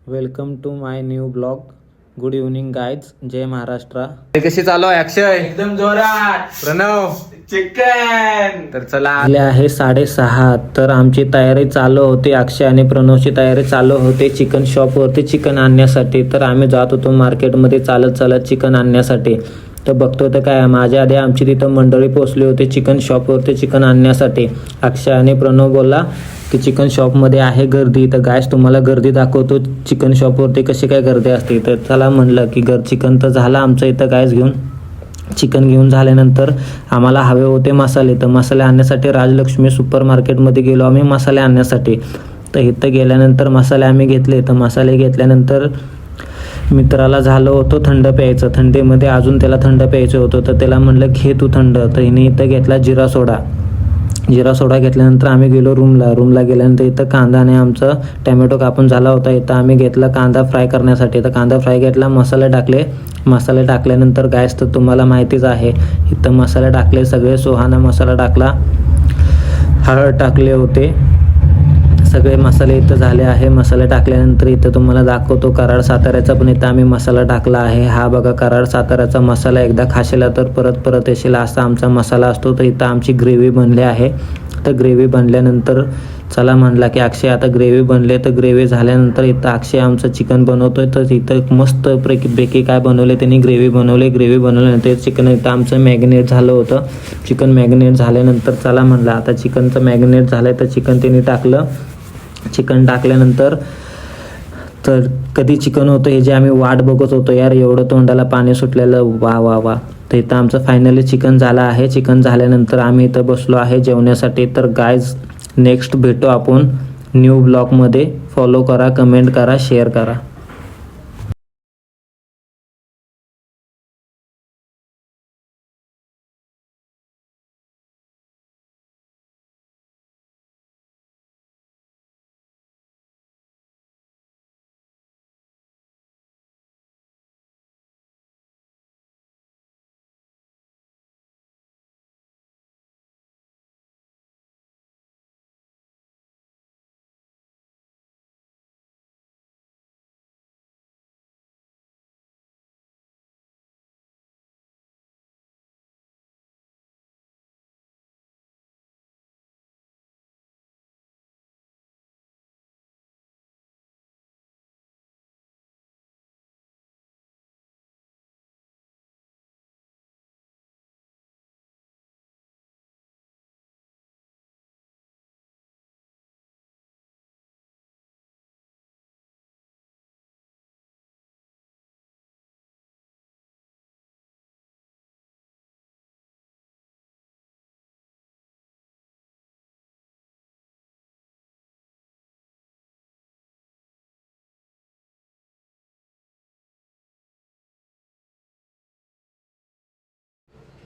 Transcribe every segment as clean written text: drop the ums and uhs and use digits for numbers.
Welcome to my new blog. Good evening guys. जय महाराष्ट्र. कशी चालू आहे अक्षय? एकदम जोरात. प्रणव चिकन. तर चला आहे 6:30. तर आमची तयारी चालू होती. अक्षय आणि प्रणवची तयारी चालू होती चिकन शॉपवरती चिकन आणण्यासाठी. तर आम्ही जात होतो मार्केटमध्ये चालत चालत चिकन आणण्यासाठी. तर बघतो तर काय माझ्या आधी आमची तिथं मंडळी पोचली होती चिकन शॉपवरती चिकन आणण्यासाठी. अक्षय आणि प्रणव बोलला की चिकन शॉपमध्ये आहे गर्दी. तर गायस तुम्हाला गर्दी दाखवतो चिकन शॉपवरती कशी काय गर्दी असते. तर चला म्हणलं की चिकन तर झालं आमचं इथं गायस घेऊन. चिकन घेऊन झाल्यानंतर आम्हाला हवे होते मसाले. तर मसाले आणण्यासाठी राजलक्ष्मी सुपर मार्केटमध्ये गेलो आम्ही मसाले आणण्यासाठी. तर इथं गेल्यानंतर मसाले आम्ही घेतले. तर मसाले घेतल्यानंतर मित्राला झालं होतं थंड प्यायचं. थंडीमध्ये अजून त्याला थंड प्यायचं होतं. तर त्याला म्हणलं घे तू थंड. तर हिने इथं घेतला जिरा सोडा. जिरा सोडा घेतल्यानंतर आम्ही गेलो रूमला गेल्यानंतर इथं कांदा आणि आमचं टॅमॅटो कापून झाला होता. इथं आम्ही घेतला कांदा फ्राय करण्यासाठी. तर कांदा फ्राय घेतला, मसाले टाकले. मसाले टाकल्यानंतर गॅस तर तुम्हाला माहितीच आहे. इथं मसाले टाकले सगळे. सुहाना मसाला टाकला, हळद टाकले होते. सगळे मसाले इथं झाले आहे. मसाले टाकल्यानंतर इथं तुम्हाला दाखवतो कराड साताऱ्याचा पण इथं आम्ही मसाला टाकला आहे. हा बघा कराड साताऱ्याचा मसाला. एकदा खाशीला तर परत परत येशील असा आमचा मसाला असतो. तर इथं आमची ग्रेव्ही बनली आहे. तर ग्रेव्ही बनल्यानंतर चला म्हणला की अक्षय आता ग्रेव्ही बनले. तर ग्रेव्ही झाल्यानंतर इथं अक्षय आमचं चिकन बनवतोय. तर इथं मस्त पैकी काय बनवले त्यांनी ग्रेव्ही बनवली. ग्रेव्ही बनवल्यानंतर चिकन इथं आमचं मॅग्नेट झालं होतं. चिकन मॅग्नेट झाल्यानंतर चला म्हणलं आता चिकनचं मॅग्नेट झालं तर चिकन त्यांनी टाकलं. चिकन टाकल्यानंतर तर कधी चिकन होतं हे जे आम्ही वाट बघत होतो यार. एवढं तोंडाला पाणी सुटलेलं. वा वा वा. तर इथं आमचं फायनली चिकन झालं आहे. चिकन झाल्यानंतर आम्ही इथं बसलो आहे जेवण्यासाठी. तर गायज नेक्स्ट भेटू आपण न्यू ब्लॉगमध्ये. फॉलो करा, कमेंट करा, शेअर करा.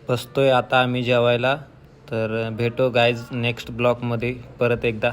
बसतोय आता आम्ही जेवायला. तर भेटू गाईज नेक्स्ट ब्लॉगमध्ये परत एकदा.